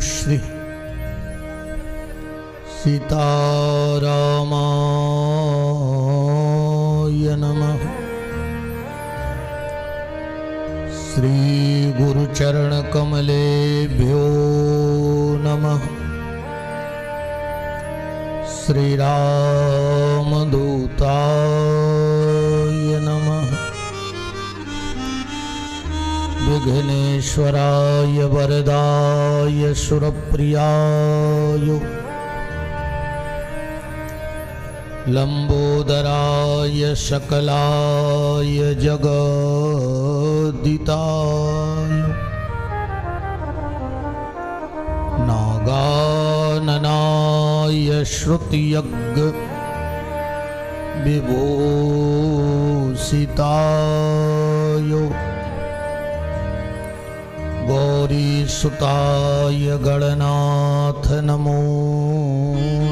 श्री सीतारामाय नमः। श्री गुरुचरण कमलेभ्यो नमः। श्री रामदूताय नमः। विघ्नेश्वराय वरदाय सुरप्रियाय लंबोदराय सकलाय जगद्दिताय नागाननाय श्रुतियज्ञ विभूषिताय गौरीसुताय गणनाथ नमो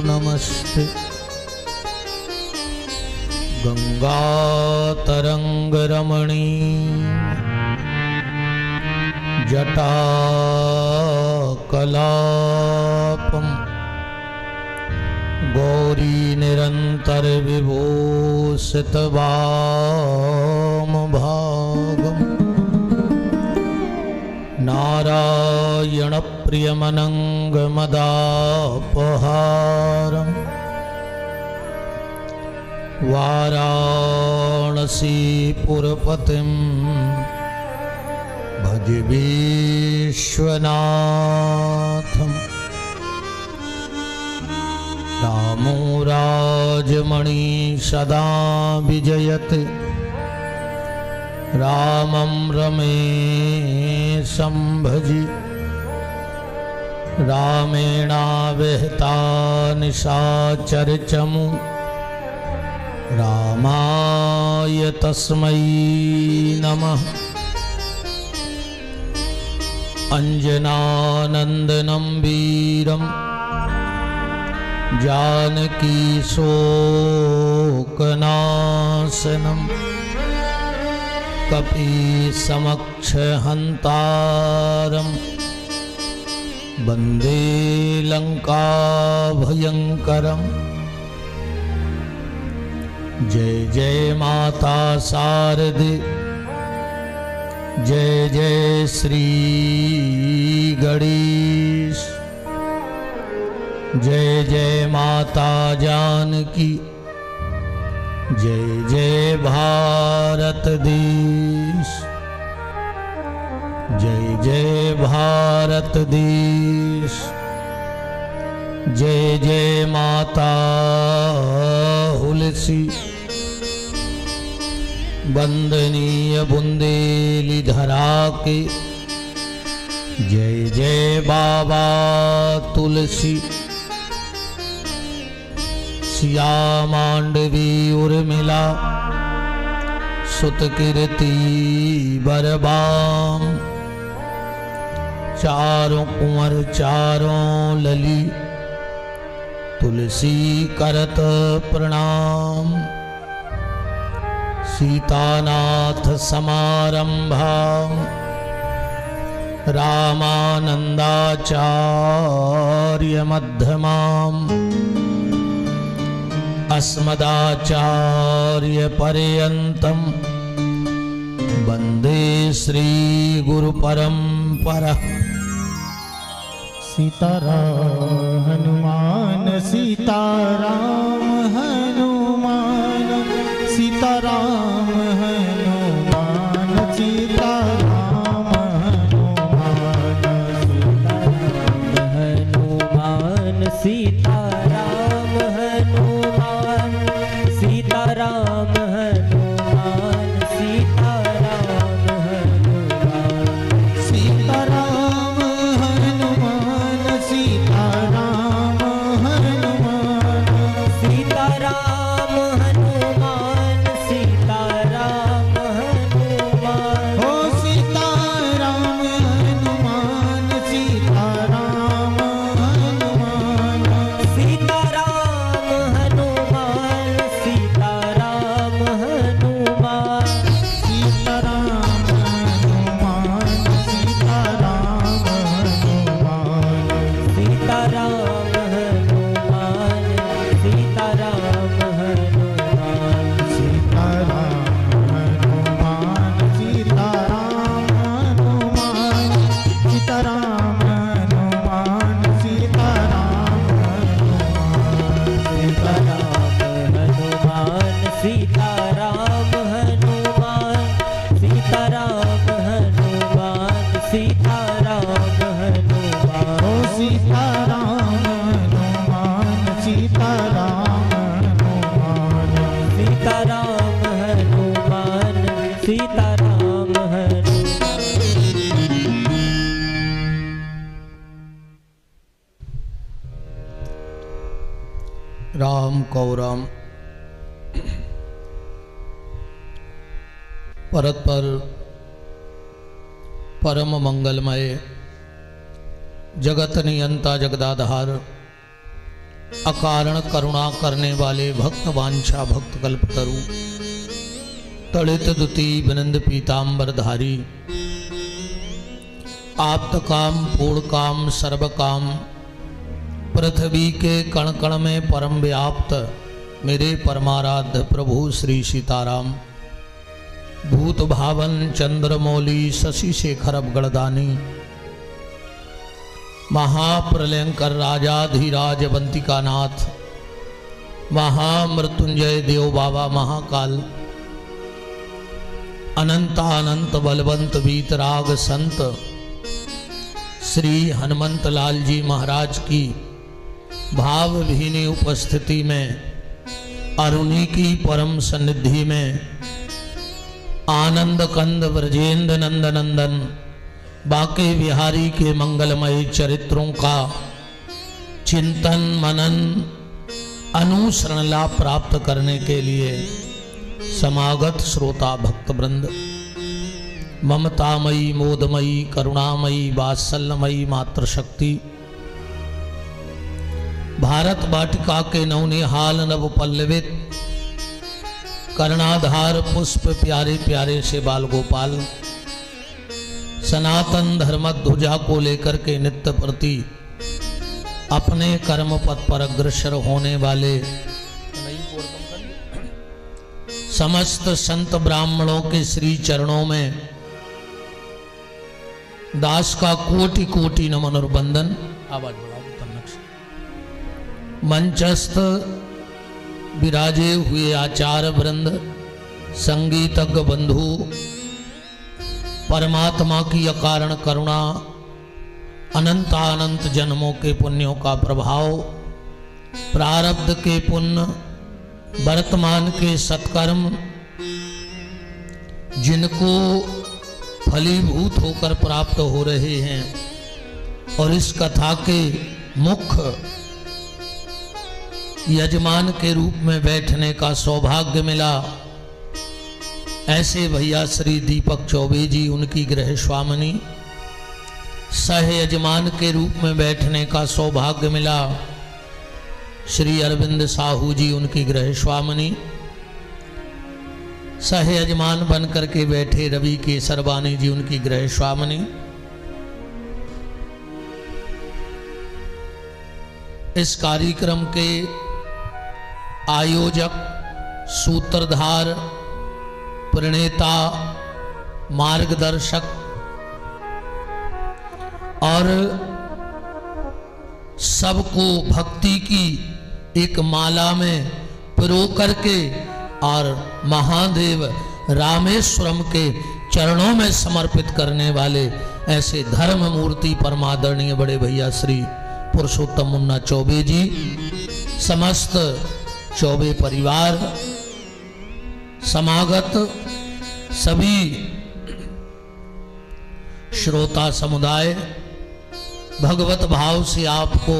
नमस्ते। गंगातरंगरमणी जटाकलापं गौरी निरंतर विभूषितवामभागम् नारायण प्रियमनंगमदापहारम् वाराणसीपुरपतिं भज विश्वनाथम्। रामो राजमणि सदा विजयते रामं रमेशं भजि। रामेणाविहिता निशाचरचमु रामाय तस्मै नमः। अंजनानंदनं वीरं जानकी शोकनाशनं कपीसमक्षहन्तारं वन्दे लंकाभयंकरम्। जय जय माता शारदे जय जय श्री गणेश। जय जय माता जानकी जय जय भारत देश। जय जय भारत देश। जय जय माता हुलसी वंदनीय बुंदेली धरा के। जय जय बाबा तुलसी सिया मांडवी उर्मिला सुत कीर्ति बरबाम। चारों कुंवर चारों लली तुलसी करत प्रणाम। सीतानाथ समारंभा रामानंदाचार्य मध्यमाम्। अस्मदाचार्य पर्यन्तं वन्दे श्री गुरु परंपरा। सीताराम हनुमान सीताराम हनुमान सीताराम हनुमान सीताराम हनुमान हनुमान सीताराम हनुमान सीताराम हनुमान सीताराम हनुमान सीताराम हनुमान सीताराम हनुमान सीताराम हनुमान सीताराम सीताराम हनुमान सीताराम हनुमान सीताराम हनुमान सीताराम हनुमान सीताराम हनुमान सीताराम हनुमान सीताराम हनुमान सीताराम हनुमान सीताराम हनुमान ओ सीताराम हनुमान सीताराम हनुमान सीताराम हनुमान सीताराम हनुमान राम कौराम परतपर परम मंगलमय जगत नियंता जगदाधार अकारण करुणा करने वाले भक्त वांछा भक्त कल्पतरु तड़ित दुति विनंद पीतांबरधारी आप्त काम पूर्ण काम सर्व काम पृथ्वी के कण कण में परम व्याप्त मेरे परमाराध्य प्रभु श्री सीताराम भूत भावन चंद्रमौली शशि शेखर गणदानी महाप्रलयंकर राजाधिराज बंतिकानाथ महामृत्युंजय देव बाबा महाकाल अनंतानंत बलवंत वीतराग संत श्री हनुमंत लाल जी महाराज की भावभीनी उपस्थिति में अरुणी की परम सन्निधि में आनंद कंद ब्रजेंद्र नंद नंदन बाके बिहारी के मंगलमय चरित्रों का चिंतन मनन अनुसरण लाभ प्राप्त करने के लिए समागत श्रोता भक्त वृंद ममतामयी मोदमयी करुणामयी वात्सल्यमयी मातृशक्ति भारत वाटिका के नवनिहाल नव पल्लवित कर्णाधार पुष्प प्यारे प्यारे से बाल गोपाल सनातन धर्म ध्वजा को लेकर के नित्य प्रति अपने कर्म पथ पर अग्रसर होने वाले समस्त संत ब्राह्मणों के श्री चरणों में दास का कोटि कोटि नमन और बंदन। आवाज बढ़ाओ। मंचस्थ विराजे हुए आचार्य वृंद संगीतज्ञ बंधु परमात्मा की अकारण करुणा अनंतानंत जन्मों के पुण्यों का प्रभाव प्रारब्ध के पुण्य वर्तमान के सत्कर्म जिनको फलीभूत होकर प्राप्त हो रहे हैं और इस कथा के मुख्य यजमान के रूप में बैठने का सौभाग्य मिला, ऐसे भैया श्री दीपक चौबे जी उनकी गृह स्वामिनी, सह यजमान के रूप में बैठने का सौभाग्य मिला श्री अरविंद साहू जी उनकी गृह स्वामिनी, सह यजमान बन करके बैठे रवि के सरवानी जी उनकी गृह स्वामिनी। इस कार्यक्रम के आयोजक सूत्रधार प्रणेता मार्गदर्शक और सबको भक्ति की एक माला में पिरो करके और महादेव रामेश्वरम के चरणों में समर्पित करने वाले ऐसे धर्म मूर्ति परमादरणीय बड़े भैया श्री पुरुषोत्तम मुन्ना चौबे जी, समस्त चौबे परिवार, समागत सभी श्रोता समुदाय, भगवत भाव से आपको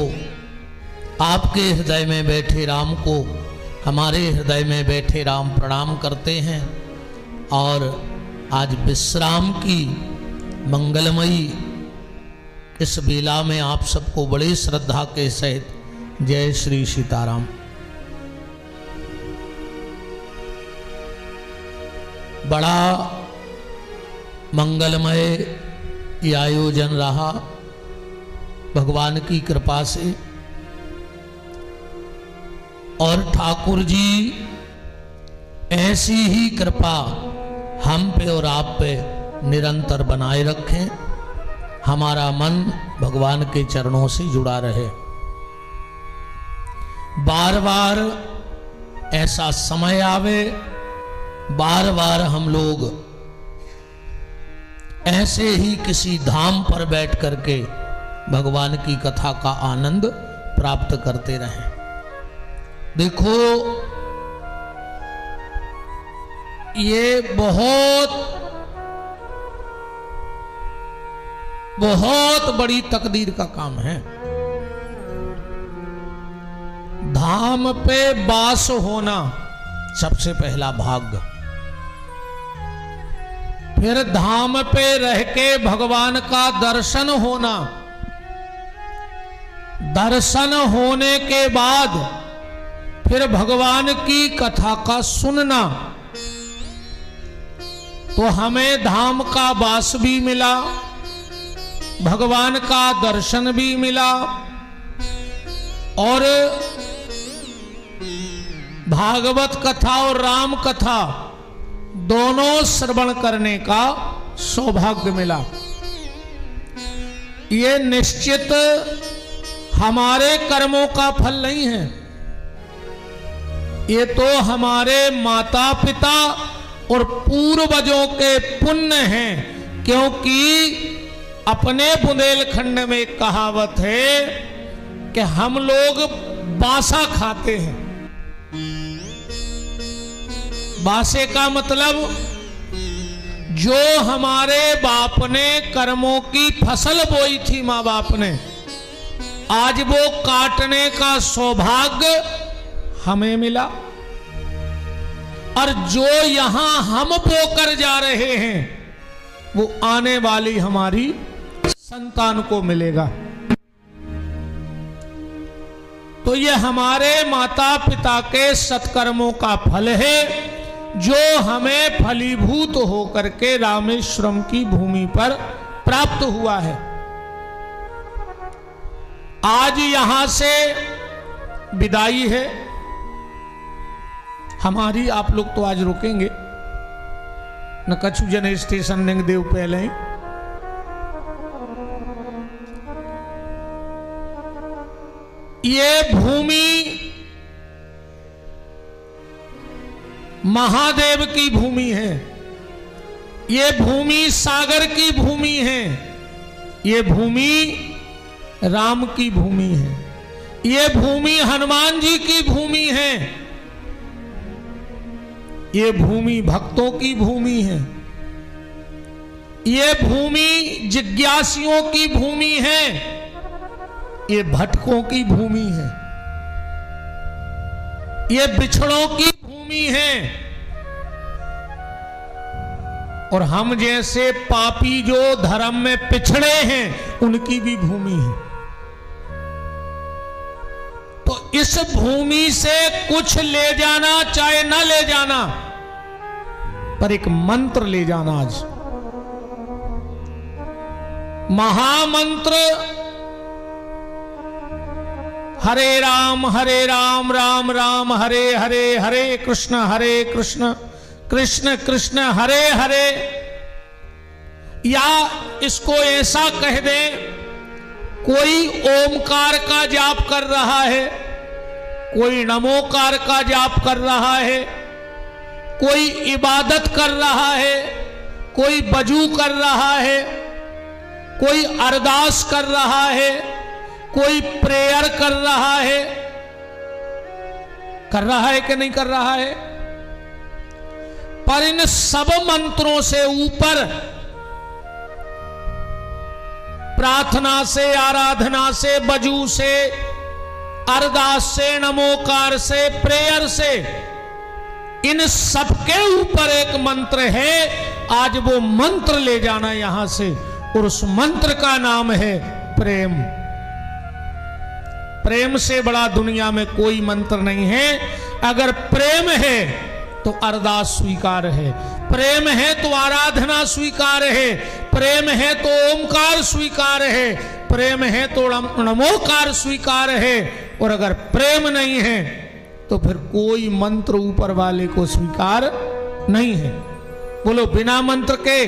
आपके हृदय में बैठे राम को हमारे हृदय में बैठे राम प्रणाम करते हैं और आज विश्राम की मंगलमयी इस बेला में आप सबको बड़े श्रद्धा के सहित जय श्री सीताराम। बड़ा मंगलमय ये आयोजन रहा। भगवान की कृपा से। और ठाकुर जी ऐसी ही कृपा हम पे और आप पे निरंतर बनाए रखें, हमारा मन भगवान के चरणों से जुड़ा रहे। बार बार ऐसा समय आवे, बार बार हम लोग ऐसे ही किसी धाम पर बैठ करके भगवान की कथा का आनंद प्राप्त करते रहें। देखो, ये बहुत बड़ी तकदीर का काम है। धाम पे वास होना सबसे पहला भाग्य, फिर धाम पे रह के भगवान का दर्शन होना, दर्शन होने के बाद फिर भगवान की कथा का सुनना, तो हमें धाम का वास भी मिला, भगवान का दर्शन भी मिला, और भागवत कथा और राम कथा दोनों श्रवण करने का सौभाग्य मिला। ये निश्चित हमारे कर्मों का फल नहीं है, ये तो हमारे माता पिता और पूर्वजों के पुण्य हैं। क्योंकि अपने बुंदेलखंड में एक कहावत है कि हम लोग बासा खाते हैं। बासे का मतलब जो हमारे बाप ने कर्मों की फसल बोई थी, माँ बाप ने, आज वो काटने का सौभाग्य हमें मिला, और जो यहां हम बोकर जा रहे हैं वो आने वाली हमारी संतान को मिलेगा। तो ये हमारे माता पिता के सत्कर्मों का फल है, जो हमें फलीभूत होकर के रामेश्वरम की भूमि पर प्राप्त हुआ है। आज यहां से विदाई है हमारी। आप लोग तो आज रुकेंगे न, कछु जन स्टेशन नेंग देव पहले ही। ये भूमि महादेव की भूमि है, ये भूमि सागर की भूमि है, ये भूमि राम की भूमि है, ये भूमि हनुमान जी की भूमि है, ये भूमि भक्तों की भूमि है, ये भूमि जिज्ञासियों की भूमि है, ये भटकों की भूमि है, ये बिछड़ों की भूमि है, और हम जैसे पापी जो धर्म में पिछड़े हैं उनकी भी भूमि है। तो इस भूमि से कुछ ले जाना चाहे ना ले जाना, पर एक मंत्र ले जाना। आज महामंत्र हरे राम राम राम हरे हरे, हरे कृष्ण कृष्ण कृष्ण हरे हरे। या इसको ऐसा कह दे, कोई ओमकार का जाप कर रहा है, कोई नमोकार का जाप कर रहा है, कोई इबादत कर रहा है, कोई वजू कर रहा है, कोई अरदास कर रहा है, कोई प्रेयर कर रहा है कि नहीं कर रहा है। पर इन सब मंत्रों से ऊपर प्रार्थना से, आराधना से, वजू से, अरदास से, नमोकार से, प्रेयर से, इन सब के ऊपर एक मंत्र है। आज वो मंत्र ले जाना यहां से, और उस मंत्र का नाम है प्रेम। प्रेम से बड़ा दुनिया में कोई मंत्र नहीं है। अगर प्रेम है तो अरदास स्वीकार है, प्रेम है तो आराधना स्वीकार है, प्रेम है तो ओमकार स्वीकार है, प्रेम है तो नमोकार स्वीकार है, और अगर प्रेम नहीं है तो फिर कोई मंत्र ऊपर वाले को स्वीकार नहीं है। बोलो, बिना मंत्र के,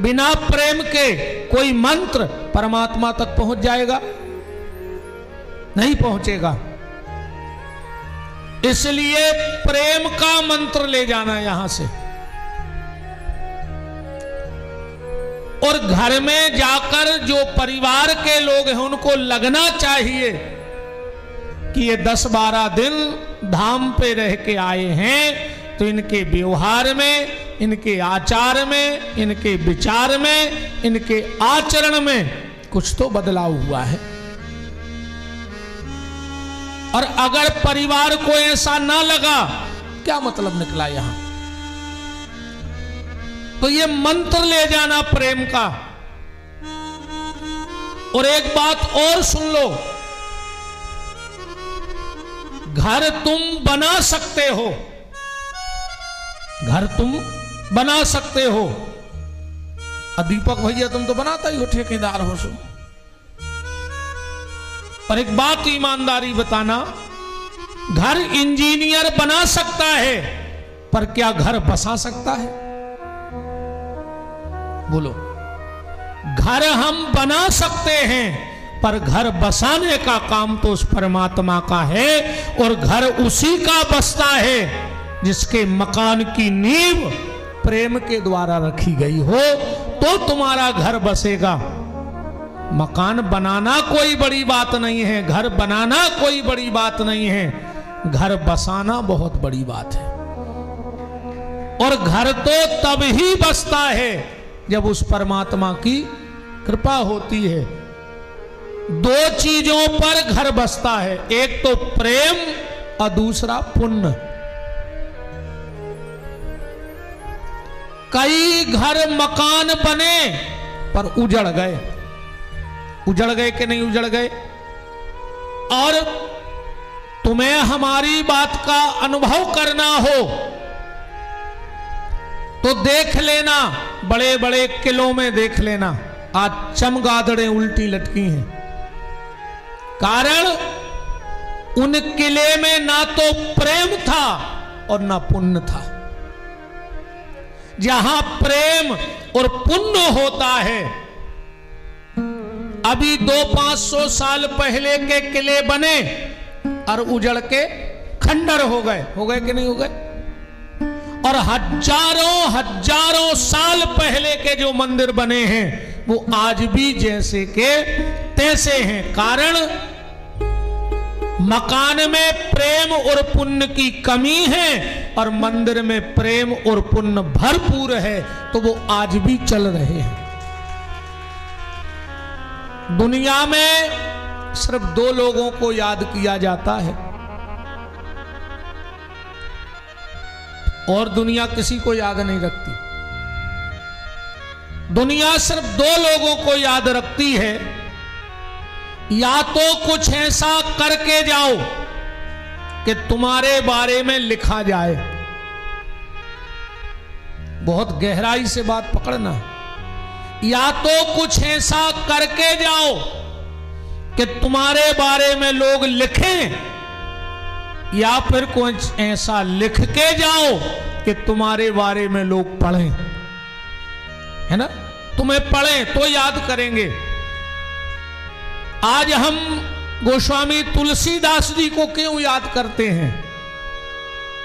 बिना प्रेम के कोई मंत्र परमात्मा तक पहुंच जाएगा? नहीं पहुंचेगा। इसलिए प्रेम का मंत्र ले जाना यहां से, और घर में जाकर जो परिवार के लोग हैं उनको लगना चाहिए कि ये 10-12 दिन धाम पे रह के आए हैं, तो इनके व्यवहार में, इनके आचार में, इनके विचार में, इनके आचरण में कुछ तो बदलाव हुआ है। और अगर परिवार को ऐसा ना लगा, क्या मतलब निकला यहां? तो ये मंत्र ले जाना प्रेम का। और एक बात और सुन लो, घर तुम बना सकते हो, घर तुम बना सकते हो। दीपक भैया तुम तो बनाता ही हो, ठेकेदार हो सो। पर एक बात ईमानदारी बताना, घर इंजीनियर बना सकता है, पर क्या घर बसा सकता है? बोलो, घर हम बना सकते हैं, पर घर बसाने का काम तो उस परमात्मा का है, और घर उसी का बसता है जिसके मकान की नींव प्रेम के द्वारा रखी गई हो, तो तुम्हारा घर बसेगा। मकान बनाना कोई बड़ी बात नहीं है, घर बनाना कोई बड़ी बात नहीं है, घर बसाना बहुत बड़ी बात है। और घर तो तब ही बसता है जब उस परमात्मा की कृपा होती है। 2 चीजों पर घर बसता है, एक तो प्रेम और दूसरा पुण्य। कई घर मकान बने पर उजड़ गए, उजड़ गए कि नहीं उजड़ गए? और तुम्हें हमारी बात का अनुभव करना हो तो देख लेना, बड़े बड़े किलों में देख लेना, आज चमगादड़ें उल्टी लटकी हैं। कारण उन किले में ना तो प्रेम था और ना पुण्य था। जहां प्रेम और पुण्य होता है, अभी 200-500 साल पहले के किले बने और उजड़ के खंडर हो गए कि नहीं हो गए? और हजारों साल पहले के जो मंदिर बने हैं वो आज भी जैसे के तैसे हैं। कारण मकान में प्रेम और पुण्य की कमी है और मंदिर में प्रेम और पुण्य भरपूर है, तो वो आज भी चल रहे हैं। दुनिया में सिर्फ 2 लोगों को याद किया जाता है और दुनिया किसी को याद नहीं रखती। दुनिया सिर्फ 2 लोगों को याद रखती है, या तो कुछ ऐसा करके जाओ कि तुम्हारे बारे में लिखा जाए। बहुत गहराई से बात पकड़ना, या तो कुछ ऐसा करके जाओ कि तुम्हारे बारे में लोग लिखें, या फिर कुछ ऐसा लिख के जाओ कि तुम्हारे बारे में लोग पढ़ें, है ना? तुम्हें पढ़ें तो याद करेंगे। आज हम गोस्वामी तुलसीदास जी को क्यों याद करते हैं?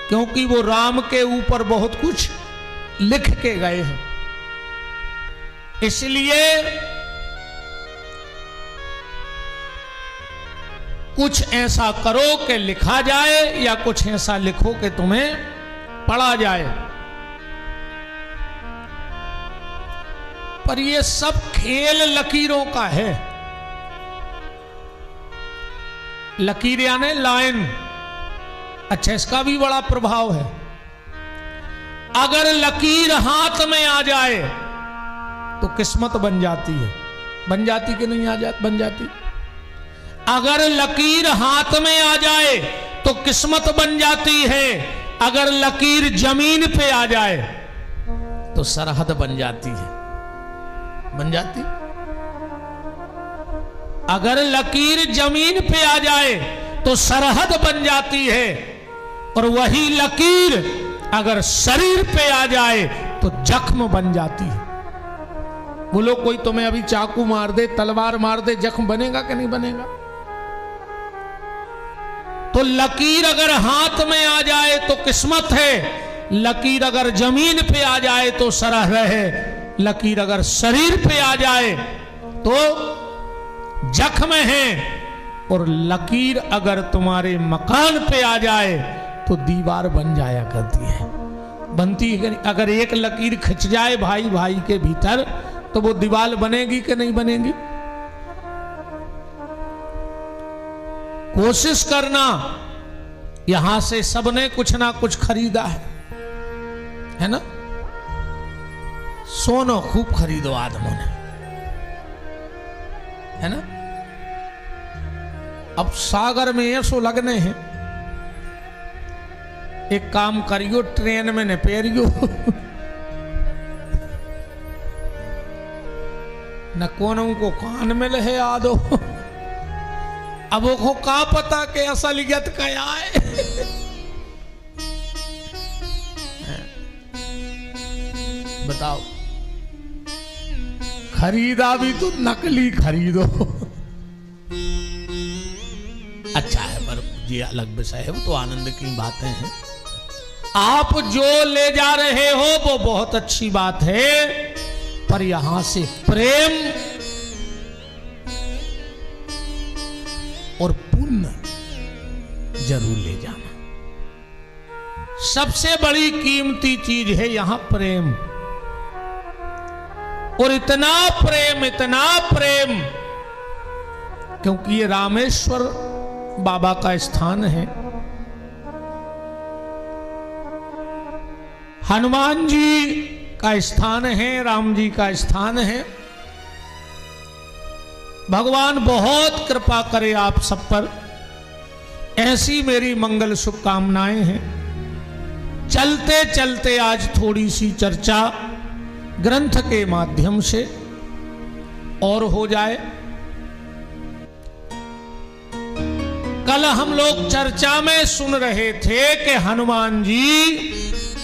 क्योंकि वो राम के ऊपर बहुत कुछ लिख के गए हैं। इसलिए कुछ ऐसा करो कि लिखा जाए, या कुछ ऐसा लिखो कि तुम्हें पढ़ा जाए। पर ये सब खेल लकीरों का है। लकीर यानी लाइन। अच्छा, इसका भी बड़ा प्रभाव है। अगर लकीर हाथ में आ जाए तो किस्मत बन जाती है। बन जाती कि नहीं बन जाती? अगर लकीर हाथ में आ जाए तो किस्मत बन जाती है। अगर लकीर जमीन पे आ जाए तो सरहद बन जाती है। बन जाती। अगर लकीर जमीन पे आ जाए तो सरहद बन जाती है, और वही लकीर अगर शरीर पे आ जाए तो जख्म बन जाती है। बोलो कोई तुम्हें अभी चाकू मार दे, तलवार मार दे, जख्म बनेगा कि नहीं बनेगा? तो लकीर अगर हाथ में आ जाए तो किस्मत है, लकीर अगर जमीन पे आ जाए तो सरह है, लकीर अगर शरीर पे आ जाए तो जख्म है, और लकीर अगर तुम्हारे मकान पे आ जाए तो दीवार बन जाया करती है। बनती है, अगर एक लकीर खिंच जाए भाई भाई के भीतर तो वो दीवार बनेगी कि नहीं बनेगी? कोशिश करना। यहां से सबने कुछ ना कुछ खरीदा है ना? सोनो खूब खरीदो आदमों ने, है ना? अब सागर में ऐसो लगने हैं, एक काम करियो, ट्रेन में न पेरियो न कोनों को कान में लहे आदो। अब वो का पता के असलियत क्या है। बताओ, खरीदा भी तो नकली खरीदो। अच्छा है, पर ये अलग विषय है, वो तो आनंद की बातें हैं। आप जो ले जा रहे हो वो बहुत अच्छी बात है, पर यहां से प्रेम और पुण्य जरूर ले जाना। सबसे बड़ी कीमती चीज है यहां प्रेम, और इतना प्रेम, क्योंकि ये रामेश्वर बाबा का स्थान है। हनुमान जी का स्थान है, राम जी का स्थान है। भगवान बहुत कृपा करे आप सब पर, ऐसी मेरी मंगल शुभकामनाएं हैं। चलते चलते आज थोड़ी सी चर्चा ग्रंथ के माध्यम से और हो जाए। कल हम लोग चर्चा में सुन रहे थे कि हनुमान जी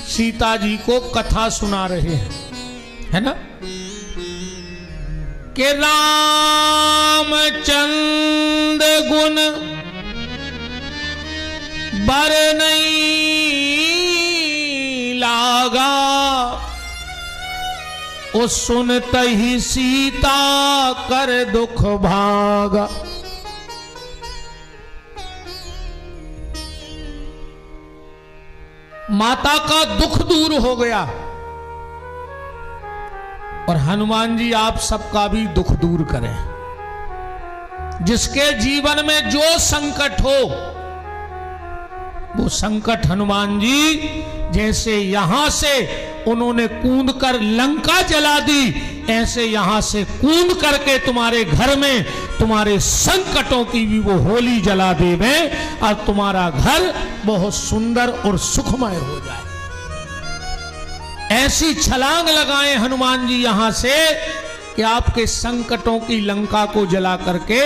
सीता जी को कथा सुना रहे हैं, है ना? कि रामचंद्र गुण बर नहीं लागा, ओ सुनत ही सीता कर दुख भागा। माता का दुख दूर हो गया, और हनुमान जी आप सबका भी दुख दूर करें। जिसके जीवन में जो संकट हो, वो संकट हनुमान जी जैसे यहां से उन्होंने कूद कर लंका जला दी, ऐसे यहां से कूद करके तुम्हारे घर में तुम्हारे संकटों की भी वो होली जला देवे, और तुम्हारा घर बहुत सुंदर और सुखमय हो जाए। ऐसी छलांग लगाएं हनुमान जी यहां से कि आपके संकटों की लंका को जला करके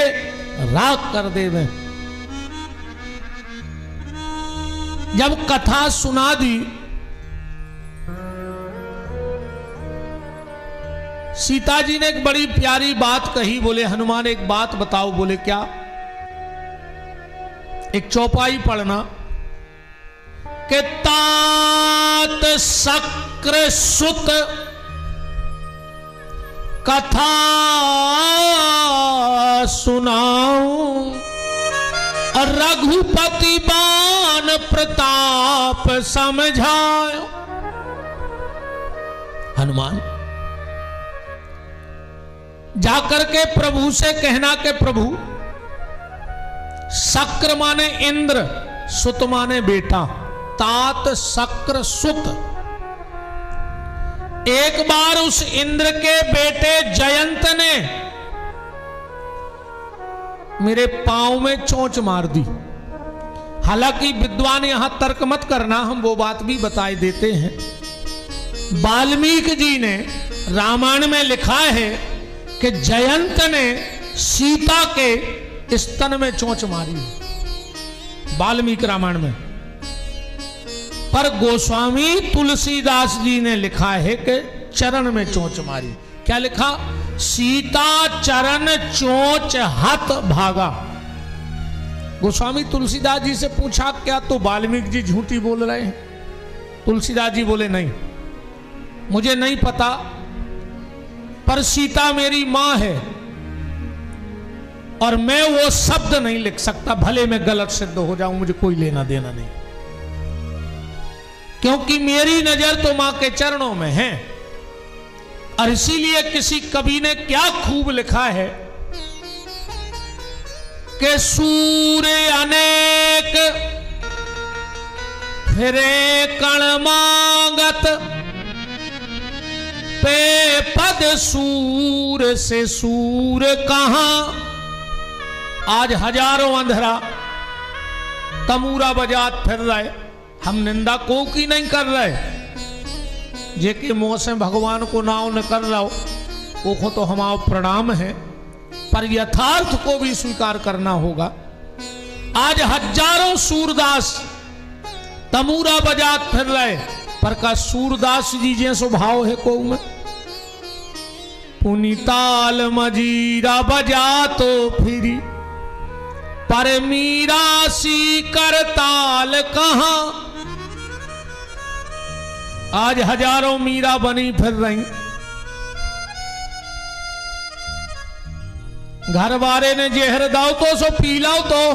राख कर देवे। जब कथा सुना दी, सीता जी ने एक बड़ी प्यारी बात कही। बोले हनुमान एक बात बताओ। बोले क्या? एक चौपाई पढ़ना कि तात शक्र सुत कथा सुनाऊं, और रघुपति बान प्रताप समझाओ। हनुमान जाकर के प्रभु से कहना कि प्रभु, शक्र माने इंद्र, सुत माने बेटा, तात शक्र सुत। एक बार उस इंद्र के बेटे जयंत ने मेरे पांव में चोंच मार दी। हालांकि विद्वान यहां तर्क मत करना, हम वो बात भी बताए देते हैं। वाल्मीकि जी ने रामायण में लिखा है कि जयंत ने सीता के स्तन में चोंच मारी है वाल्मीकि रामायण में। पर गोस्वामी तुलसीदास जी ने लिखा है कि चरण में चोंच मारी। क्या लिखा? सीता चरण चोंच हत भागा। गोस्वामी तुलसीदास जी से पूछा क्या तो वाल्मीकि जी झूठी बोल रहे हैं? तुलसीदास जी बोले नहीं, मुझे नहीं पता, पर सीता मेरी मां है और मैं वो शब्द नहीं लिख सकता, भले मैं गलत सिद्ध हो जाऊं, मुझे कोई लेना देना नहीं, क्योंकि मेरी नजर तो मां के चरणों में है। और इसीलिए किसी कवि ने क्या खूब लिखा है कि सूर्य अनेक फिरे कण मांगत, पे पद सूर से सूर कहां। आज हजारों अंधरा तमूरा बजात फिर रहे, हम निंदा को की नहीं कर रहे, जेके मुंह से भगवान को नाव न कर रहा हो वो तो हमारा प्रणाम है, पर यथार्थ को भी स्वीकार करना होगा। आज हजारों सूरदास तमूरा बजात फिर रहे, पर का सूरदास जी जे स्वभाव है को में पुनिताल मजीरा बजा तो फिरी, पर मीरा सी करताल कहां। आज हजारों मीरा बनी फिर रही, घर वाले ने जहर दाओ तो सो पी लाओ, तो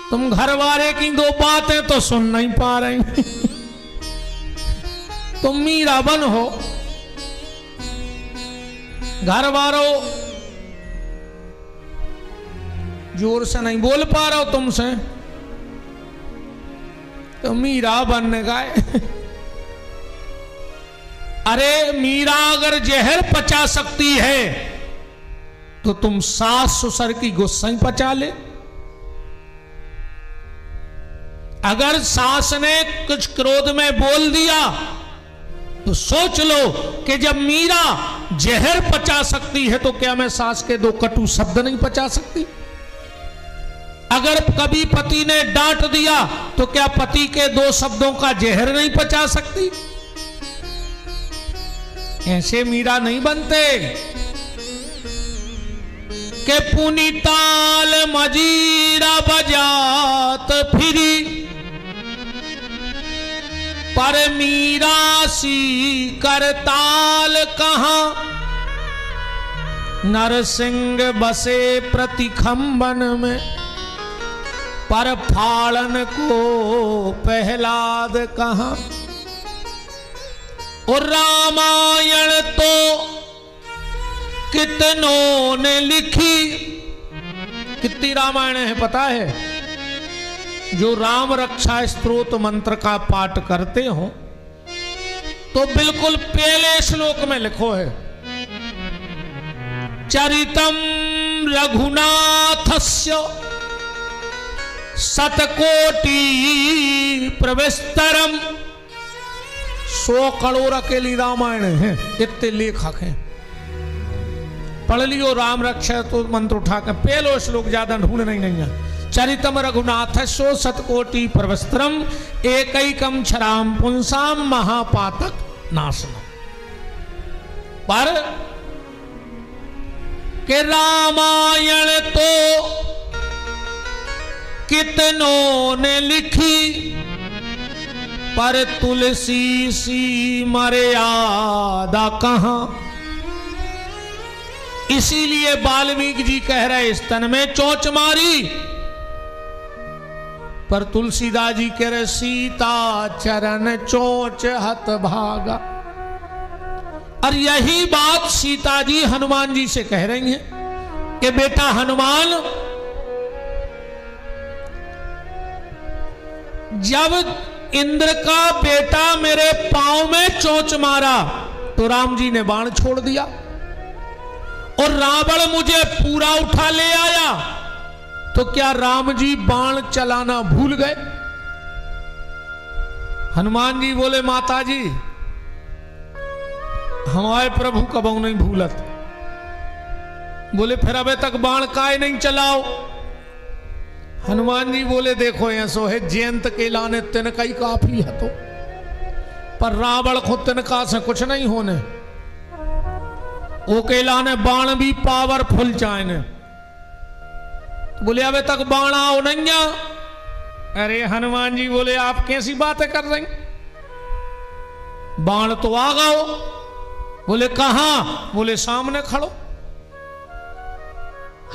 तुम घर वाले की दो बातें तो सुन नहीं पा रही। तुम मीरा बन हो, घर वालों जोर से नहीं बोल पा रहा हो तुमसे, तो मीरा बनने गए। अरे मीरा अगर जहर पचा सकती है तो तुम सास ससुर की गुस्सा ही पचा ले। अगर सास ने कुछ क्रोध में बोल दिया तो सोच लो कि जब मीरा जहर पचा सकती है तो क्या मैं सास के दो कटु शब्द नहीं पचा सकती? अगर कभी पति ने डांट दिया तो क्या पति के दो शब्दों का जहर नहीं पचा सकती? ऐसे मीरा नहीं बनते के पुनिताल मजीरा बजात फिरी, पर मीरा सी करताल कहां। नरसिंह बसे प्रतिखंबन में, पर फाड़न को पहलाद कहां। और रामायण तो कितनों ने लिखी, कितनी रामायण है पता है? जो राम रक्षा स्तोत्र मंत्र का पाठ करते हो तो बिल्कुल पहले श्लोक में लिखो है, चरितम रघुनाथस्य शतकोटि प्रविस्तरम। 100 करोड़ अकेली रामायण है, इतने लेखक हैं। पढ़ लियो राम रक्षा तो मंत्र उठा कर, पहलो श्लोक ज्यादा ढूंढना ही नहीं है। चरितम रघुनाथस्यो शतकोटि प्रवस्त्रम एकैकम क्षराम पुंसाम महापातक नाशनम। पर के रामायण तो कितनों ने लिखी, पर तुलसी सी मर्यादा कहां। इसीलिए वाल्मीकि जी कह रहे स्तन में चोंच मारी, पर तुलसीदास जी कह रहे सीता चरण चोंच हत भागा। और यही बात सीता जी हनुमान जी से कह रही हैं कि बेटा हनुमान, जब इंद्र का बेटा मेरे पांव में चोंच मारा तो राम जी ने बाण छोड़ दिया, और रावण मुझे पूरा उठा ले आया, तो क्या राम जी बाण चलाना भूल गए? हनुमान जी बोले माता जी हमारे प्रभु कबहू नहीं भूलत, बोले फिर अबे तक बाण काहे नहीं चलाओ? हनुमान जी बोले देखो ऐसो है जयंत के लाने तिनका ही काफी है, तो पर रावण को तिनका से कुछ नहीं होने, वो के लाने बाण भी पावरफुल चाहे। बोले अबे तक बाण आओ नहीं आ? अरे हनुमान जी बोले आप कैसी बातें कर रहे हैं, बाण तो आ गओ। बोले कहां? बोले सामने खड़ो।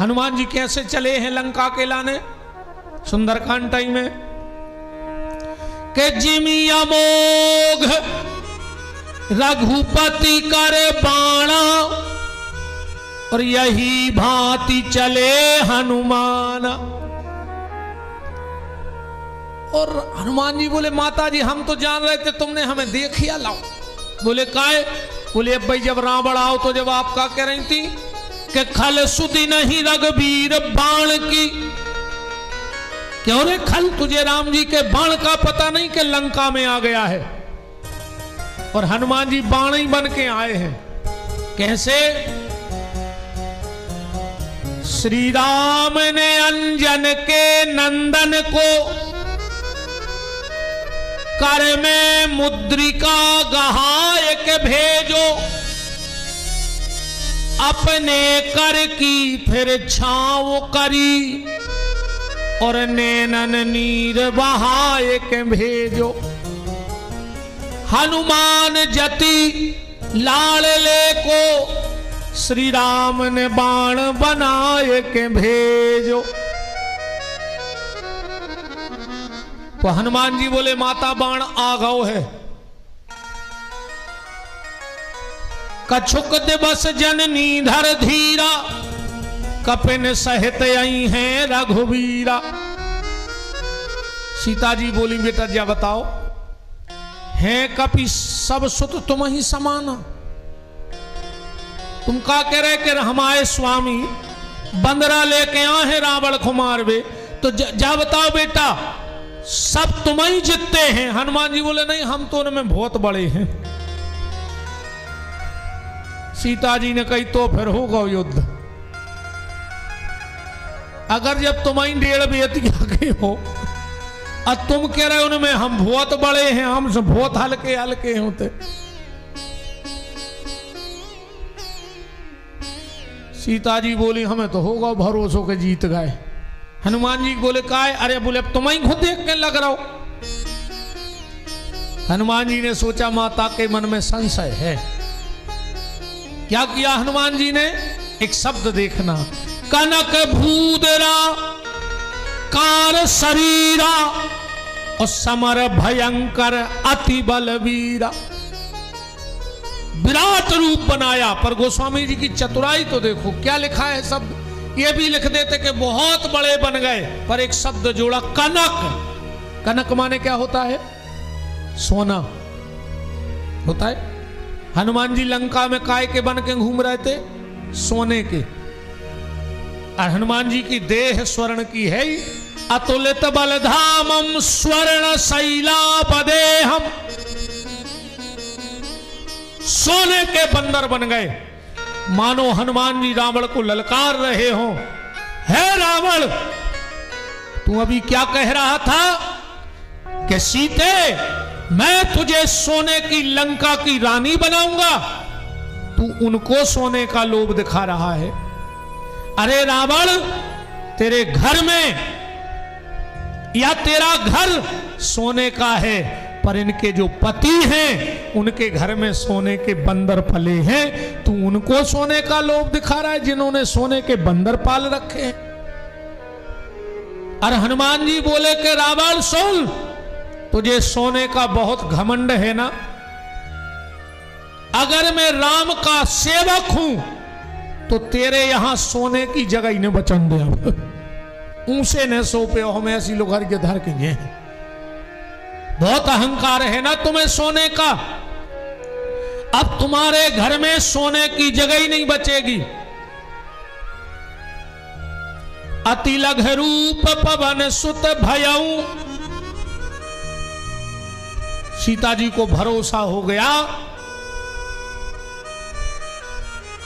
हनुमान जी कैसे चले हैं लंका के लाने सुंदरकांड टाइम में के जिमी अमोघ रघुपति कर बाणा और यही भांति चले हनुमान। और हनुमान जी बोले माता जी हम तो जान रहे थे तुमने हमें देख लिया, लाओ। बोले काहे? बोले अब भाई जब रावण आओ तो जब आप क्या कह रही थी कि खल सुधि नहीं रघुवीर बाण की, क्यों रे खल तुझे राम जी के बाण का पता नहीं कि लंका में आ गया है? और हनुमान जी बाण ही बन के आए हैं। कैसे? श्री राम ने अंजन के नंदन को कर में मुद्रिका गहायक भेजो, अपने कर की फिर छाव करी और नैनन नीर बहायक भेजो। हनुमान जति लाड़ले को श्री राम ने बाण बनाए के भेजो। तो हनुमान जी बोले माता बाण आ गओ है। कछुक दिवस जननी धर धीरा कपिन सहित आई हैं रघुवीरा। सीता जी बोली बेटा जा बताओ, हैं कपि सब सुत तुम ही समाना? तुम क्या कह रहे कि हमारे स्वामी बंदरा लेके आए हैं रावण को मारवे, तो जा बताओ बेटा सब तुम ही जीतते हैं। हनुमान जी बोले नहीं हम तो उनमें बहुत बड़े हैं। सीता जी ने कही तो फिर होगा युद्ध। अगर जब तुम ही 1.5 बेटियां के हो और तुम कह रहे उनमें हम बहुत बड़े हैं, हम बहुत हल्के हल्के होते। सीता जी बोली हमें तो होगा भरोसों के जीत गए। हनुमान जी बोले काय? अरे बोले अब तुम ही खुद देख के लग रहा हो। हनुमान जी ने सोचा माता के मन में संशय है। क्या किया हनुमान जी ने? एक शब्द देखना, कनक भूदरा कार शरीरा और समर भयंकर अति बलवीरा। विराट रूप बनाया। पर गोस्वामी जी की चतुराई तो देखो क्या लिखा है शब्द। ये भी लिख देते कि बहुत बड़े बन गए, पर एक शब्द जोड़ा कनक। कनक माने क्या होता है? सोना होता है। हनुमान जी लंका में काय के बन के घूम रहे थे? सोने के। और हनुमान जी की देह स्वर्ण की है। अतुलित बलधामम स्वर्ण शैलापदेहम। सोने के बंदर बन गए। मानो हनुमान जी रावण को ललकार रहे हो, है रावण तू अभी क्या कह रहा था कि सीते मैं तुझे सोने की लंका की रानी बनाऊंगा, तू उनको सोने का लोभ दिखा रहा है। अरे रावण तेरे घर में या तेरा घर सोने का है, पर इनके जो पति हैं उनके घर में सोने के बंदर पले हैं। तू उनको सोने का लोभ दिखा रहा है जिन्होंने सोने के बंदर पाल रखे हैं। और हनुमान जी बोले कि रावण सुन, तुझे सोने का बहुत घमंड है ना। अगर मैं राम का सेवक हूं तो तेरे यहां सोने की जगह ही न बचन दे। ऊंचे न सो पे हमें ऐसी लोग हर के धर के गए हैं। बहुत अहंकार है ना तुम्हें सोने का। अब तुम्हारे घर में सोने की जगह ही नहीं बचेगी। अति लघ रूप पवन सुत भयऊ। सीता जी को भरोसा हो गया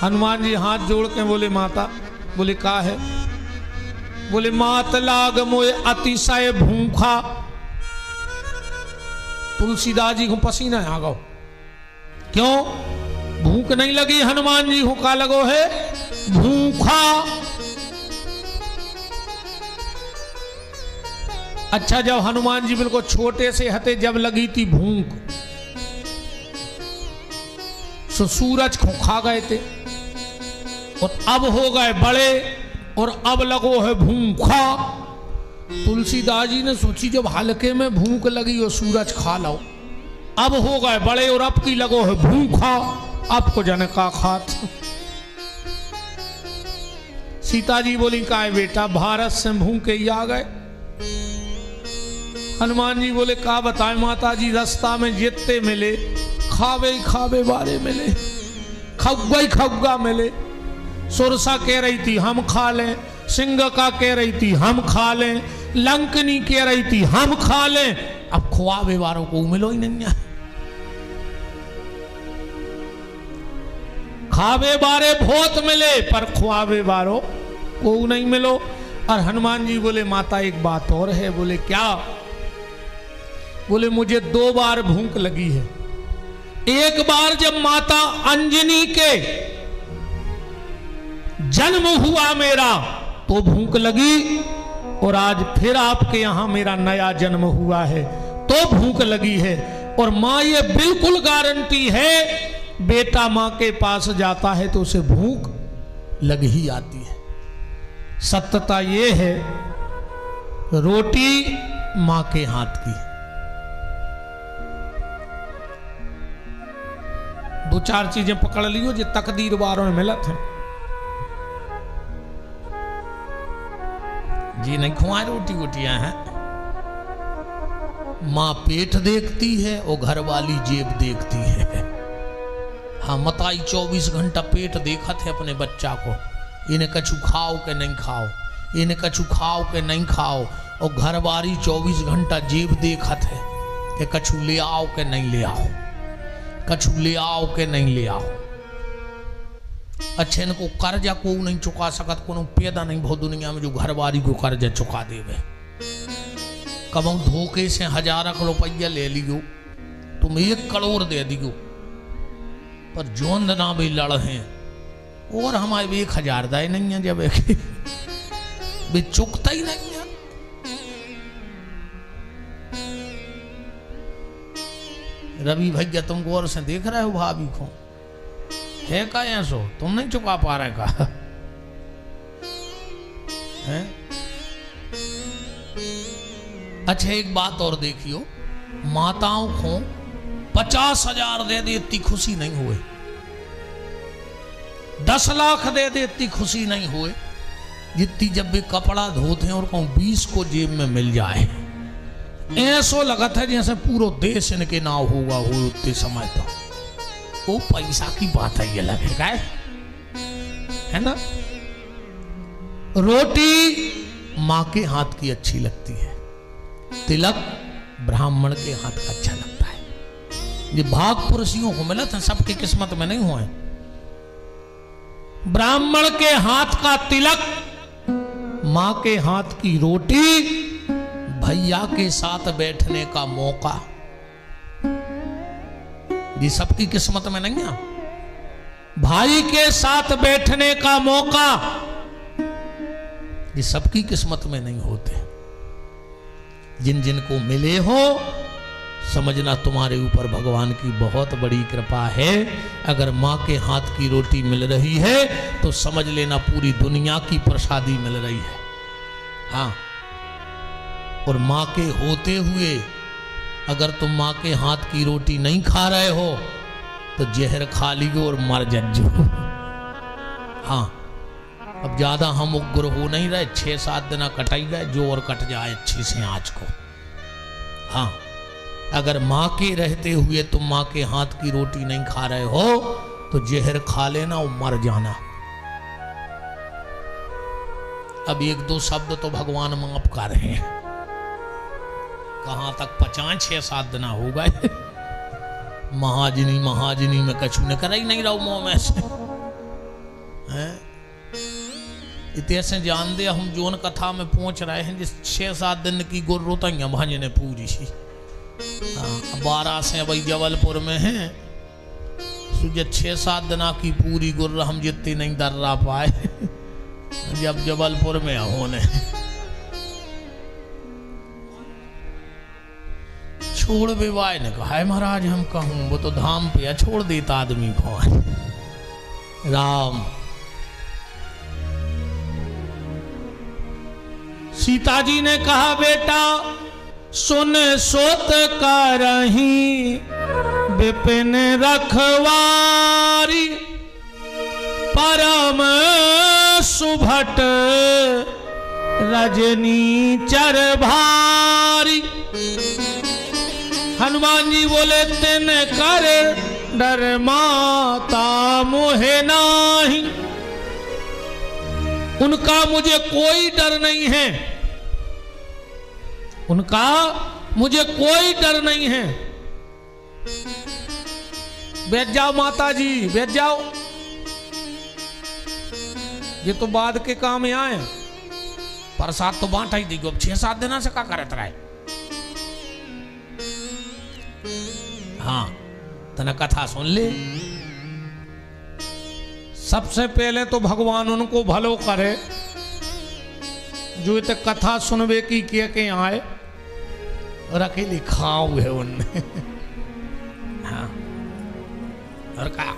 हनुमान जी हाथ जोड़ के बोले माता, बोले का है? बोले मात लाग मोए अतिशय भूखा। तुलसीदास जी को पसीना आ गो। क्यों? भूख नहीं लगी हनुमान जी को, का लगो है? भूखा। अच्छा, जब हनुमान जी बिल्कुल छोटे से हते, जब लगी थी भूख, सो सूरज को खा गए थे, और अब हो गए बड़े, और अब लगो है भूखा। तुलसीदास जी ने सोची जब हल्के में भूख लगी और सूरज खा लो, अब हो गए बड़े और अब की लगो है भूखा, अब को जाने का खात। सीता जी बोली का है बेटा, भारत से भूखे ही आ गए। हनुमान जी बोले का बताए माता जी, रास्ता में जितने मिले खावे ही खावे बारे मिले, खग्गा ही खग्गा मिले। सुरसा कह रही थी हम खा लें, सिंह का कह रही थी हम खा लें, लंकनी कह रही थी हम खा लें, अब खुआवे वालों को मिलो ही नहीं है। खावे बारे बहुत मिले पर खुआवे वालों को नहीं मिलो। और हनुमान जी बोले माता एक बात और है। बोले क्या? बोले मुझे 2 बार भूख लगी है। एक बार जब माता अंजनी के जन्म हुआ मेरा तो भूख लगी, और आज फिर आपके यहां मेरा नया जन्म हुआ है तो भूख लगी है। और मां ये बिल्कुल गारंटी है, बेटा मां के पास जाता है तो उसे भूख लग ही आती है। सत्यता ये है, रोटी मां के हाथ की। 2-4 चीजें पकड़ लियो जो तकदीर वारों में मिलत है। जी नहीं खुआए रोटी वोटियां हैं। मां पेट देखती है और घर वाली जेब देखती है। हाँ, मताई 24 घंटा पेट देखत है अपने बच्चा को, इन्हें कछु खाओ के नहीं खाओ, इन्हें कछु खाओ के नहीं खाओ, और घर वाली 24 घंटा जेब देखत है कि कछु ले आओ के नहीं ले आओ, कछु ले आओ के नहीं ले आओ। अच्छे इनको कर्जा को नहीं चुका सकत, को पैदा नहीं बहुत दुनिया में जो घरवारी को कर्जा चुका देवे। कबू धोखे से 1000 रुपया ले लियो, तुम 1 करोड़ दे दियो, पर जोंद ना भी लड़ हैं, और हमारे 1000 दाए नहीं है, जब भी चुकता ही नहीं है। रवि भैया तुम गौर से देख रहे हो भाभी को, है का ऐसो तुम नहीं चुका पा रहे का है? अच्छा एक बात और देखियो, माताओं को 50,000 दे दे इतनी खुशी नहीं हुए, 10 लाख दे दे इतनी खुशी नहीं हुए जितनी जब भी कपड़ा धोते हैं और कहूं 20 को जेब में मिल जाए। ऐसो लगता है जैसे पूरा देश इनके नाव होगा हो उतने समय तक। वो पैसा की बात है, ये लगेगा है ना। रोटी मां के हाथ की अच्छी लगती है, तिलक ब्राह्मण के हाथ का अच्छा लगता है। ये भाग पुरुषियों को मिला था, सबकी किस्मत में नहीं हुए। ब्राह्मण के हाथ का तिलक, मां के हाथ की रोटी, भैया के साथ बैठने का मौका, ये सबकी किस्मत में नहीं है। भाई के साथ बैठने का मौका, ये सबकी किस्मत में नहीं होते। जिन जिन को मिले हो, समझना तुम्हारे ऊपर भगवान की बहुत बड़ी कृपा है। अगर मां के हाथ की रोटी मिल रही है तो समझ लेना पूरी दुनिया की प्रसादी मिल रही है। हाँ, और मां के होते हुए अगर तुम मां के हाथ की रोटी नहीं खा रहे हो तो जहर खा लियो और मर जज्जो। हाँ, अब ज्यादा हम उग्र हो नहीं रहे, 6-7 दिन कटाई गए, जो और कट जाए अच्छी से आँच को। हाँ, अगर मां के रहते हुए तुम मां के हाथ की रोटी नहीं खा रहे हो तो जहर खा लेना और मर जाना। अब 1-2 शब्द तो भगवान माफ कर रहे हैं, कहां तक 5-6-7 दिन हो गए। महाजनी महाजनी में कछु न कर ही नहीं रहो मुंह में से। हैं इतिहास जान दे हम जोन कथा में पहुंच रहे हैं जिस 6-7 दिन की गुर्रो तैया भांजने पूरी सी 12 से भाई जबलपुर में हैं सुझे 6-7 दिन की पूरी गुर्र हम जितनी नहीं दर्रा पाए जब जबलपुर में होने छोड़ विवाह ने कहा है महाराज हम कहूं वो तो धाम पे छोड़ देता आदमी को राम सीता जी ने कहा बेटा सुन सोत करही विपिन रखवारी परम सुभट रजनी चर भारी। हनुमान जी बोले तिन कर डर माता मोहे नाही, उनका मुझे कोई डर नहीं है, उनका मुझे कोई डर नहीं है। बैठ जाओ माता जी बैठ जाओ, ये तो बाद के काम यहाँ है, प्रसाद तो बांटा ही देगी। अब 6-7 दिन से क्या करत रहा है। हाँ तना कथा सुन ले। सबसे पहले तो भगवान उनको भलो करे जो इतने कथा सुनवे की किए के आए और अकेली खाओ है उनने। हाँ और का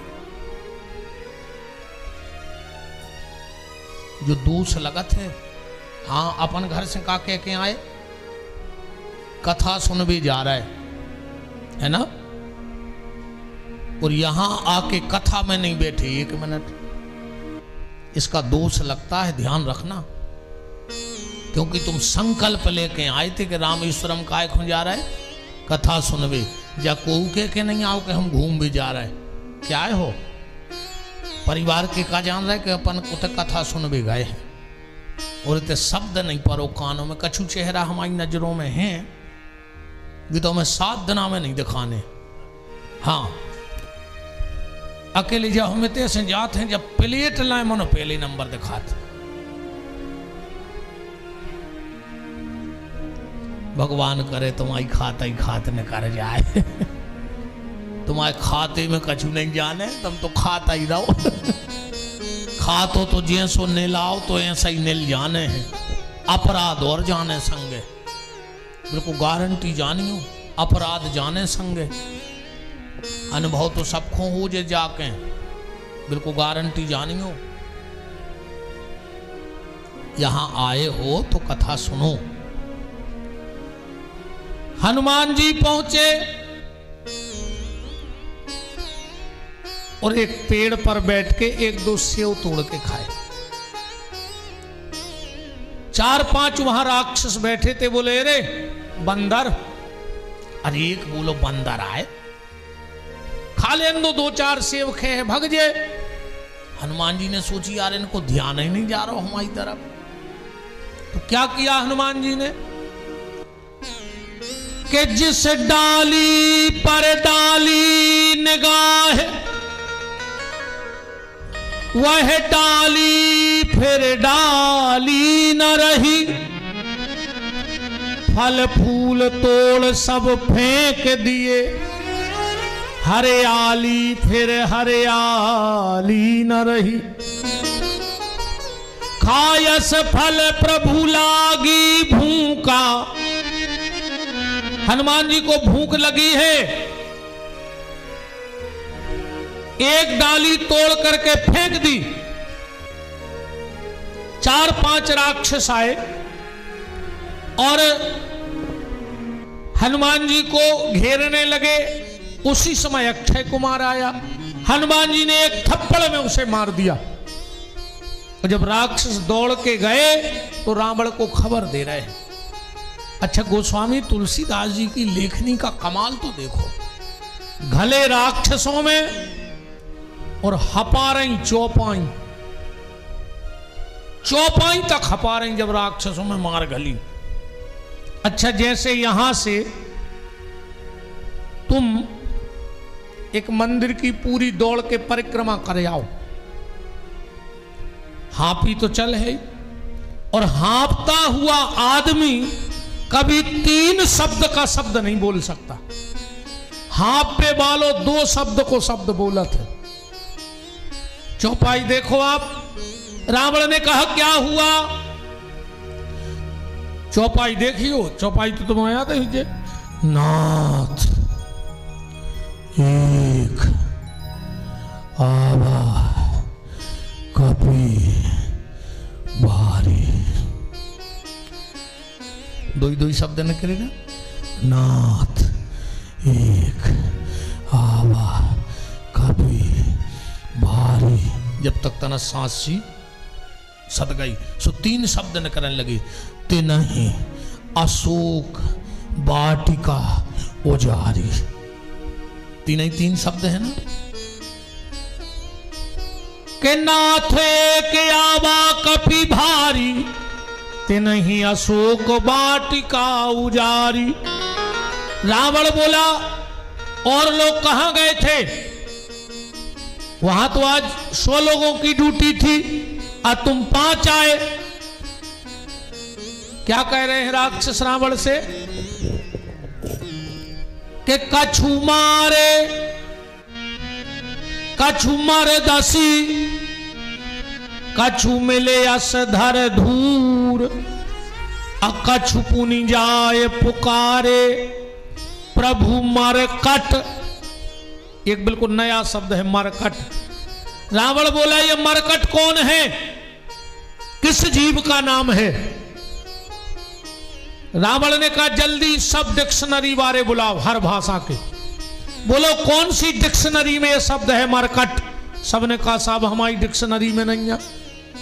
जो दूस लगत है। हाँ अपन घर से का कह के आए कथा सुन भी जा रहा है ना, और यहां आके कथा में नहीं बैठे 1 मिनट, इसका दोष लगता है, ध्यान रखना। क्योंकि तुम संकल्प लेके आए थे कि रामेश्वरम काय खो जा रहा है कथा सुनवे, जा को के नहीं आओ कि हम घूम भी जा रहे हैं। क्या है हो परिवार के का जान रहे कि अपन कुछ कथा सुन भी गए हैं, और इतने शब्द नहीं परो कानों में, कछु चेहरा हमारी नजरों में है भी तो हमें 7 दिना में नहीं दिखाने। हाँ अकेले जब हम इतने से जाते हैं, जब प्लेट लाए मनो पहले नंबर दिखाते। भगवान करे तुम्हारी खाता ही खाते न कर जाए। तुम्हारे खाते में कछु नहीं जाने, तुम तो खाता ही रहो। खातो तो जैसो नीलाओ तो ऐसा ही नील जाने हैं, अपराध और जाने संगे। बिल्कुल गारंटी जानियो अपराध जाने संगे। अनुभव तो सबको हो जे जाके, बिल्कुल गारंटी जानियो। यहां आए हो तो कथा सुनो। हनुमान जी पहुंचे और एक पेड़ पर बैठ के 1-2 सेव तोड़ के खाए। 4-5 वहां राक्षस बैठे थे, बोले रे बंदर, अरे एक बोलो बंदर आए खा ले 2-4 सेव खे भग जे। हनुमान जी ने सोची यार इनको ध्यान ही नहीं जा रहा हमारी तरफ। तो क्या किया हनुमान जी ने कि जिस डाली पर डाली निगाह वह डाली फिर डाली न रही, फल फूल तोड़ सब फेंक दिए, हरियाली फिर हरियाली न रही। खायस फल प्रभु लागी भूखा, हनुमान जी को भूख लगी है, एक डाली तोड़ करके फेंक दी। 4-5 राक्षस आए और हनुमान जी को घेरने लगे। उसी समय अक्षय कुमार आया, हनुमान जी ने एक थप्पड़ में उसे मार दिया। और जब राक्षस दौड़ के गए तो रावण को खबर दे रहे हैं। अच्छा गोस्वामी तुलसीदास जी की लेखनी का कमाल तो देखो, घले राक्षसों में और हपा रही चौपाई तक हपा रही जब राक्षसों में मार गली। अच्छा जैसे यहां से तुम एक मंदिर की पूरी दौड़ के परिक्रमा कर आओ, हापी तो चल है, और हाँपता हुआ आदमी कभी 3 शब्द का शब्द नहीं बोल सकता। हाँपे वालों 2 शब्द को शब्द बोला थे। चौपाई देखो आप, रावण ने कहा क्या हुआ? चौपाई देखियो, चौपाई तो तुम याद है, नाथ एक आवा कपी भारी, दो ही शब्द न करेगा। नाथ एक आवा कपी भारी, जब तक तना सांस सी सद गई सो 3 शब्द न करने लगे। ते नहीं अशोक वाटिका उजारी, 3 शब्द है ना। के नाथ के आवा कपि भारी, ते नहीं अशोक वाटिका उजारी। रावण बोला और लोग कहां गए थे? वहां तो आज 100 लोगों की ड्यूटी थी, और तुम 5 आए। क्या कह रहे हैं राक्षस रावण से? कि कछु मारे कछु मर दसी, कछु मिले अस धर धूर, कछु पुनि जाए पुकारे प्रभु मरकट। एक बिल्कुल नया शब्द है मरकट। रावण बोला ये मरकट कौन है? किस जीव का नाम है? रावण ने कहा जल्दी सब डिक्शनरी वाले बुलाओ, हर भाषा के। बोलो कौन सी डिक्शनरी में ये शब्द है मरकट? सबने कहा साहब हमारी डिक्शनरी में नहीं है।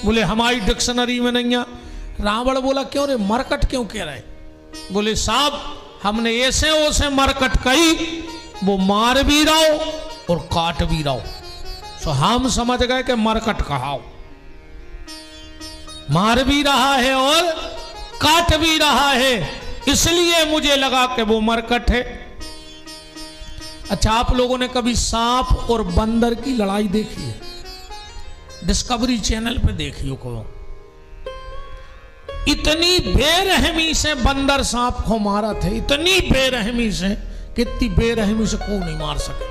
बोले हमारी डिक्शनरी में नहीं है। रावण बोला क्यों रे, मरकट क्यों कह रहे? बोले साहब हमने ऐसे ओसे मरकट कही, वो मार भी रहो और काट भी रहो, तो हम समझ गए कि मरकट कहाओ। मार भी रहा है और काट भी रहा है, इसलिए मुझे लगा कि वो मरकट है। अच्छा, आप लोगों ने कभी सांप और बंदर की लड़ाई देखी है? डिस्कवरी चैनल पे देखियो को। इतनी बेरहमी से बंदर सांप को मारा थे, इतनी बेरहमी से, कितनी बेरहमी से कोई नहीं मार सके।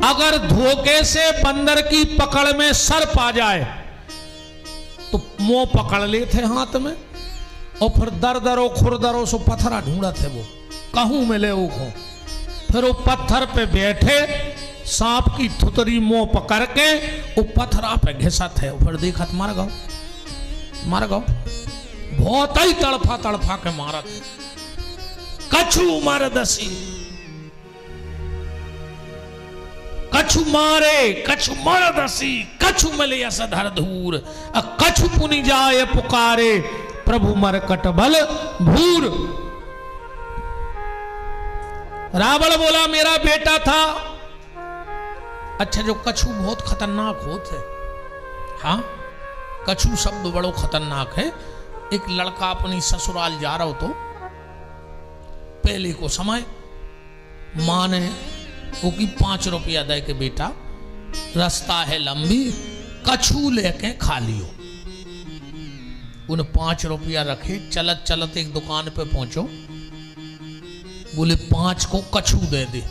अगर धोखे से बंदर की पकड़ में सर्प आ जाए तो मुंह पकड़ लेते हाथ में, और फिर दर दरो खुरदरो सो पत्थरा ढूंढा थे वो, कहूं मिले वो को। फिर वो पत्थर पे बैठे, सांप की थुतरी मुंह पकड़ के वो पत्थरा पे घिसा थे। फिर देखा मर गो, मर गो। बहुत ही तड़फा तड़फा के मारा थे। कछु मार दसी, कछु मारे कछु मर दसी, कछु मिले अस धर धूर, कछु पुनि जाए पुकारे प्रभु मरकट बल भूर। रावण बोला मेरा बेटा था। अच्छा, जो कछु बहुत खतरनाक होते, हाँ कछु शब्द बड़ो खतरनाक है। एक लड़का अपनी ससुराल जा रहा हो तो पहले को समय मां ने वो की 5 रुपया दे के बेटा रास्ता है लंबी, कछु लेके खा लियो। उन 5 रुपया रखे, चलत चलत एक दुकान पे पहुंचो, बोले 5 को कछु दे दे।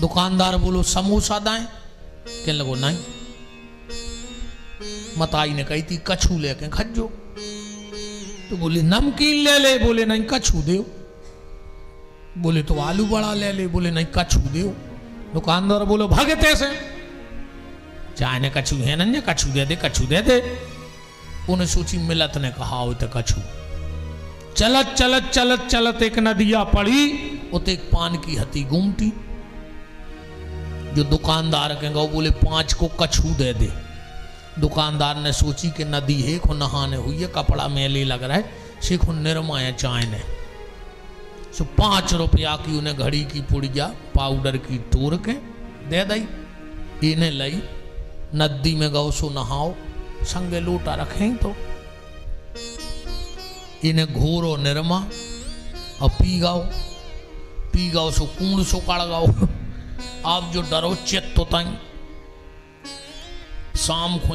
दुकानदार बोलो समोसा दाएं, कहने लगो नहीं। मताई ने कही थी कछु लेके खज्जो, तो बोले नमकीन ले ले, बोले नहीं कछु दे। बोले तो आलू बड़ा ले ले, बोले नहीं कछु दे। दुकानदार बोलो भागते से, चाय ने कछु है ना, कछु दे दे, कछु दे दे। उन्हें सोची मिलत ने कहा हो तो कछु। चलत चलत चलत चलत एक नदिया पड़ी, उते एक पान की हती गुमटी। जो दुकानदार के गौ बोले 5 को कछु दे दे। दुकानदार ने सोची कि नदी है को नहाने हुई है, कपड़ा मैले लग रहा है, सीखो निरमाया चाय ने। सो 5 रुपया की उन्हें घड़ी की पुड़िया पाउडर की तोड़ के दे दई। इन्हें लई नदी में गौ सो नहाओ, संगे लोटा रखें तो इन्हें घोरो निरमा और पी गाओ सो कूड़ सो काड़ गाओ। आप जो डरो चेत तो ताई शाम को